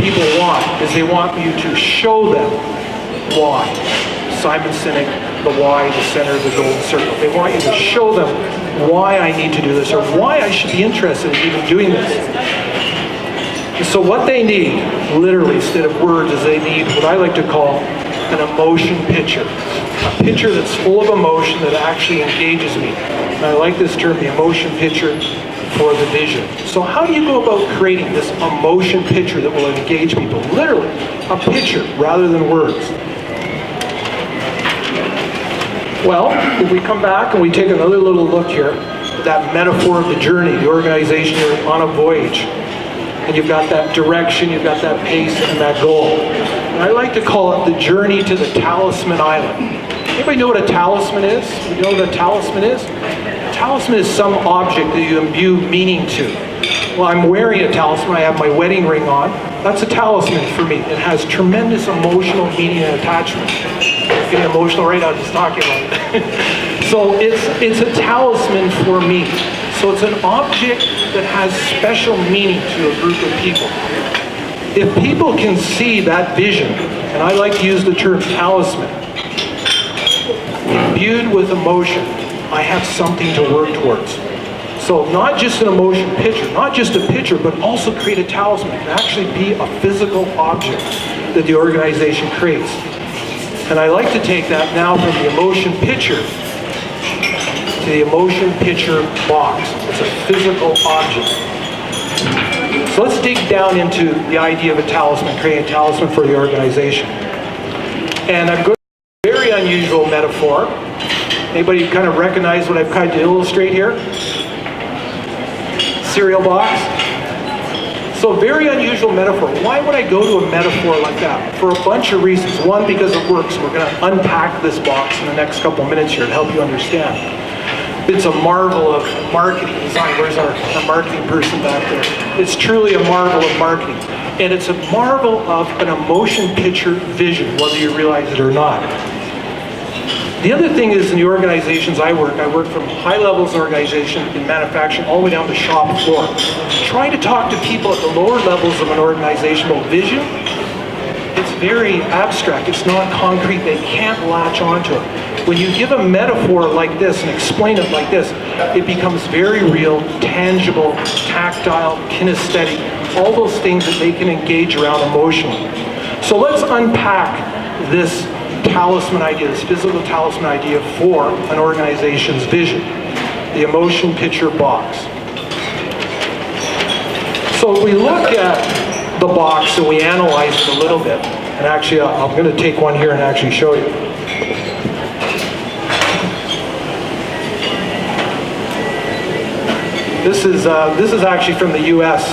people want is they want you to show them why. Simon Sinek, the why, the center of the golden circle. They want you to show them why I need to do this or why I should be interested in even doing this. And so what they need, literally, instead of words, is they need what I like to call an emotion picture. A picture that's full of emotion that actually engages me. And I like this term, the emotion picture for the vision. So how do you go about creating this emotion picture that will engage people? Literally, a picture rather than words. Well, if we come back and we take another little look here, that metaphor of the journey, the organization, you're on a voyage. And you've got that direction, you've got that pace and that goal. And I like to call it the journey to the Talisman Island. Anybody know what a talisman is? You know what a talisman is? A talisman is some object that you imbue meaning to. Well, I'm wearing a talisman, I have my wedding ring on. That's a talisman for me. It has tremendous emotional meaning and attachment. Getting emotional right now just talking about it. So it's a talisman for me. So it's an object that has special meaning to a group of people. If people can see that vision, and I like to use the term talisman, imbued with emotion, I have something to work towards. So not just an emotion picture, not just a picture, but also create a talisman. It can actually be a physical object that the organization creates. And I like to take that now from the emotion picture to the emotion picture box. It's a physical object. So let's dig down into the idea of a talisman, creating a talisman for the organization. And I'm going to use a very unusual metaphor. Anybody kind of recognize what I've tried to illustrate here? Cereal box. So very unusual metaphor. Why would I go to a metaphor like that? For a bunch of reasons. One, because it works. We're going to unpack this box in the next couple minutes here to help you understand. It's a marvel of marketing design. Where's our marketing person back there? It's truly a marvel of marketing. And it's a marvel of an emotion picture vision, whether you realize it or not. The other thing is in the organizations I work from high levels of organization in manufacturing all the way down to shop floor. Try to talk to people at the lower levels of an organization about vision. It's very abstract. It's not concrete. They can't latch onto it. When you give a metaphor like this and explain it like this, it becomes very real, tangible, tactile, kinesthetic, all those things that they can engage around emotionally. So let's unpack this talisman idea, this physical talisman idea for an organization's vision, the emotion picture box. So if we look at the box and we analyze it a little bit, and actually I'm going to take one here and actually show you. This is actually from the U.S.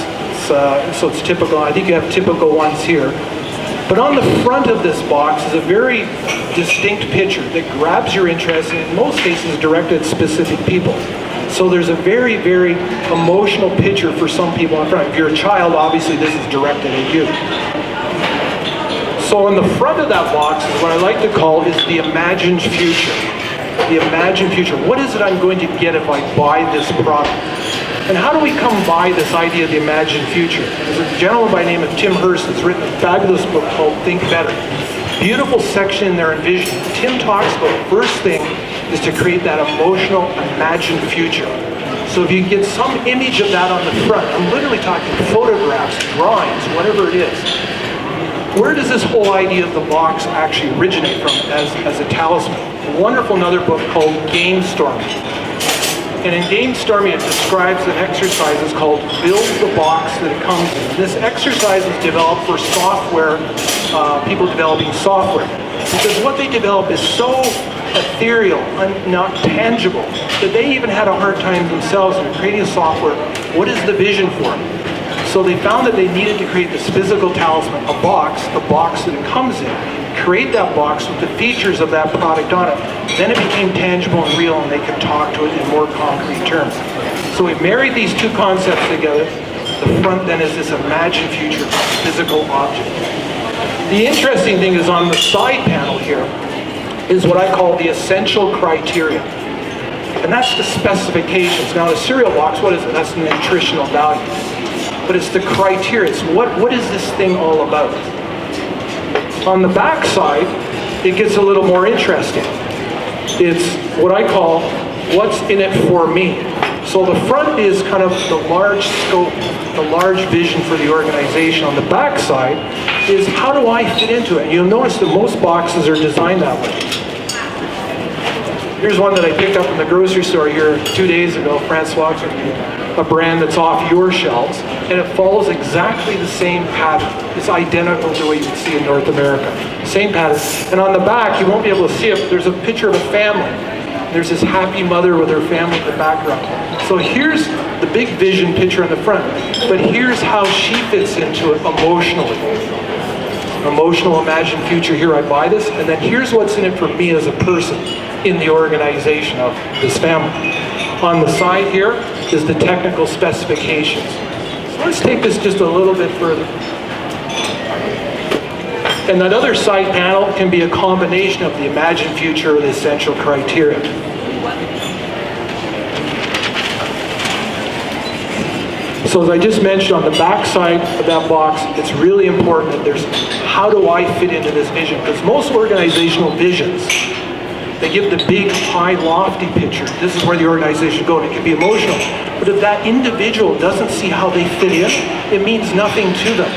So it's typical. I think you have typical ones here. But on the front of this box is a very distinct picture that grabs your interest and in most cases directed at specific people. So there's a very, very emotional picture for some people on front. If you're a child, obviously this is directed at you. So on the front of that box is what I like to call is the imagined future. The imagined future. What is it I'm going to get if I buy this product? And how do we come by this idea of the imagined future? There's a gentleman by the name of Tim Hurst that's written a fabulous book called Think Better. Beautiful section in there in vision. Tim talks about the first thing is to create that emotional, imagined future. So if you get some image of that on the front, I'm literally talking photographs, drawings, whatever it is. Where does this whole idea of the box actually originate from as a talisman? A wonderful another book called Game Storming. And in Game Storming, it describes an exercise that's called Build the Box That It Comes In. This exercise is developed for software, people developing software. Because what they develop is so ethereal, not tangible, that they even had a hard time themselves in creating software. What is the vision for it? So they found that they needed to create this physical talisman, a box, the box that it comes in. Create that box with the features of that product on it. Then it became tangible and real and they could talk to it in more concrete terms. So we married these two concepts together. The front then is this imagined future physical object. The interesting thing is on the side panel here is what I call the essential criteria. And that's the specifications. Now the cereal box, what is it? That's the nutritional value. but it's the criteria. It's what is this thing all about? On the back side, it gets a little more interesting. It's what I call, what's in it for me? So the front is kind of the large scope, the large vision for the organization. On the back side is, how do I fit into it? And you'll notice that most boxes are designed that way. Here's one that I picked up in the grocery store here 2 days ago, Francois Coetzee, a brand that's off your shelves, and it follows exactly the same pattern. It's identical to what you would see in North America. Same pattern. And on the back, you won't be able to see it, but there's a picture of a family. There's this happy mother with her family in the background. So here's the big vision picture on the front, but here's how she fits into it emotionally. Emotional, imagined future, here I buy this, and then here's what's in it for me as a person in the organization of this family. On the side here is the technical specifications. So let's take this just a little bit further. And that other side panel can be a combination of the imagined future or the essential criteria. So as I just mentioned, on the back side of that box, it's really important that there's, how do I fit into this vision? Because most organizational visions, they give the big, high, lofty picture. This is where the organization is going. It can be emotional. But if that individual doesn't see how they fit in, it means nothing to them.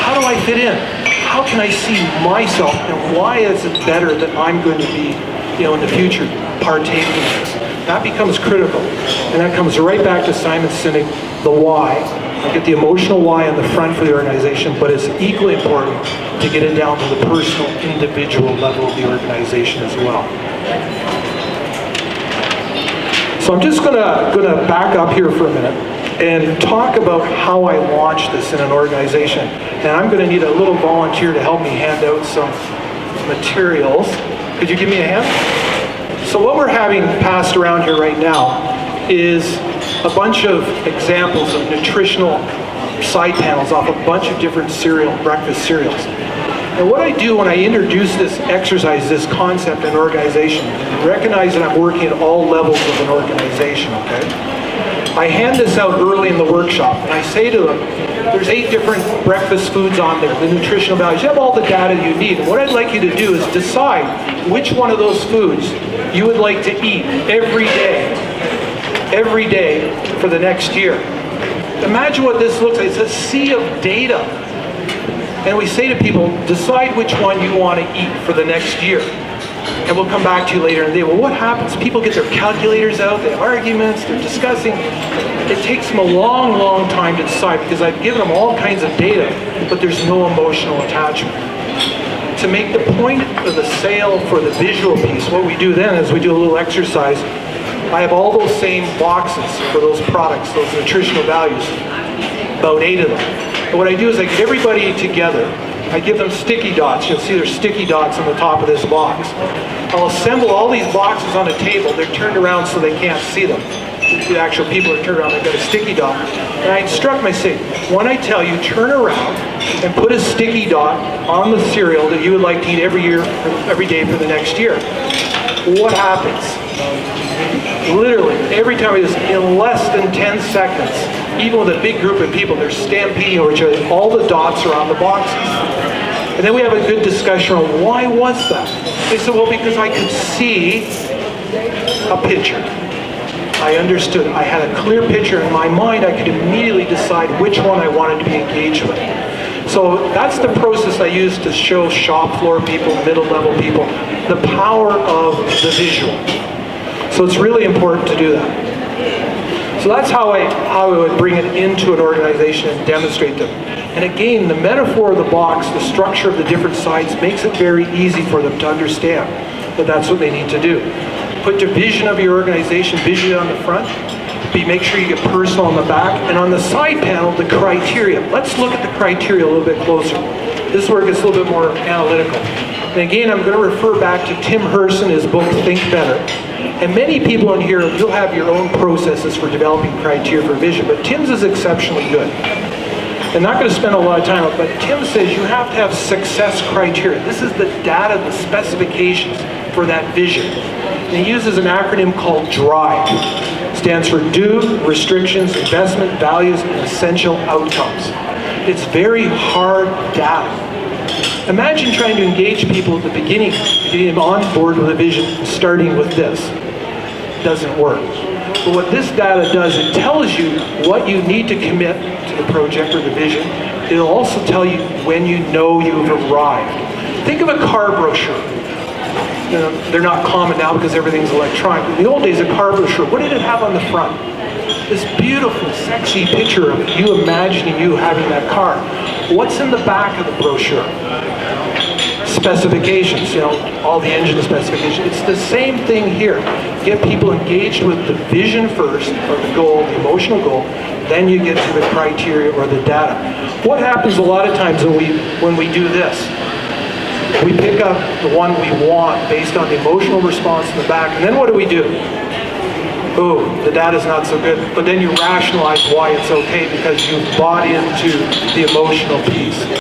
How do I fit in? How can I see myself, and why is it better that I'm going to be, in the future, partaking in this? That becomes critical. And that comes right back to Simon Sinek, the why. I get the emotional why on the front for the organization, but it's equally important to get it down to the personal, individual level of the organization as well. So I'm just gonna back up here for a minute and talk about how I launched this in an organization. And I'm gonna need a little volunteer to help me hand out some materials. Could you give me a hand? So what we're having passed around here right now is a bunch of examples of nutritional side panels off a bunch of different breakfast cereals. And what I do when I introduce this exercise, this concept in an organization, recognize that I'm working at all levels of an organization, okay? I hand this out early in the workshop, and I say to them, there's 8 different breakfast foods on there, the nutritional values. You have all the data you need. And what I'd like you to do is decide which one of those foods you would like to eat every day for the next year. Imagine what this looks like. It's a sea of data. And we say to people, decide which one you want to eat for the next year. And we'll come back to you later in the day. Well, what happens? People get their calculators out, they have arguments, they're discussing. It takes them a long, long time to decide because I've given them all kinds of data, but there's no emotional attachment. To make the point of the sale for the visual piece, what we do then is we do a little exercise. I have all those same boxes for those products, those nutritional values, about 8 of them. And what I do is I get everybody together. I give them sticky dots. You'll see there's sticky dots on the top of this box. I'll assemble all these boxes on a table. They're turned around so they can't see them. The actual people are turned around. They've got a sticky dot. And I instruct my say, when I tell you, turn around and put a sticky dot on the cereal that you would like to eat every day for the next year. What happens? Literally, every time I do this, in less than 10 seconds, even with a big group of people, they're stampeding over each other. All the dots are on the boxes. And then we have a good discussion on why was that? They said, well, because I could see a picture. I understood. I had a clear picture in my mind. I could immediately decide which one I wanted to be engaged with. So that's the process I use to show shop floor people, middle level people, the power of the visual. So it's really important to do that. So that's how I would bring it into an organization and demonstrate them. And again, the metaphor of the box, the structure of the different sides makes it very easy for them to understand that that's what they need to do. Put the vision of your organization visually on the front. Make sure you get personal on the back. And on the side panel, the criteria. Let's look at the criteria a little bit closer. This is where it gets a little bit more analytical. And again, I'm going to refer back to Tim Herson, his book, Think Better. And many people in here, you'll have your own processes for developing criteria for vision, but Tim's is exceptionally good. I'm not going to spend a lot of time on it, but Tim says you have to have success criteria. This is the data, the specifications for that vision. And he uses an acronym called DRIVE. stands for do, restrictions, investment, values, and essential outcomes. It's very hard data. Imagine trying to engage people at the beginning, getting them on board with a vision, starting with this. It doesn't work. But what this data does, it tells you what you need to commit to the project or the vision. It'll also tell you when you know you've arrived. Think of a car brochure. You know, they're not common now because everything's electronic. In the old days, a car brochure, what did it have on the front? This beautiful, sexy picture of you imagining you having that car. What's in the back of the brochure? Specifications, you know, all the engine specifications. It's the same thing here. Get people engaged with the vision first, or the goal, the emotional goal, then you get to the criteria or the data. What happens a lot of times when we do this? We pick up the one we want based on the emotional response in the back, and then what do? Oh, the data's not so good. But then you rationalize why it's okay because you've bought into the emotional piece.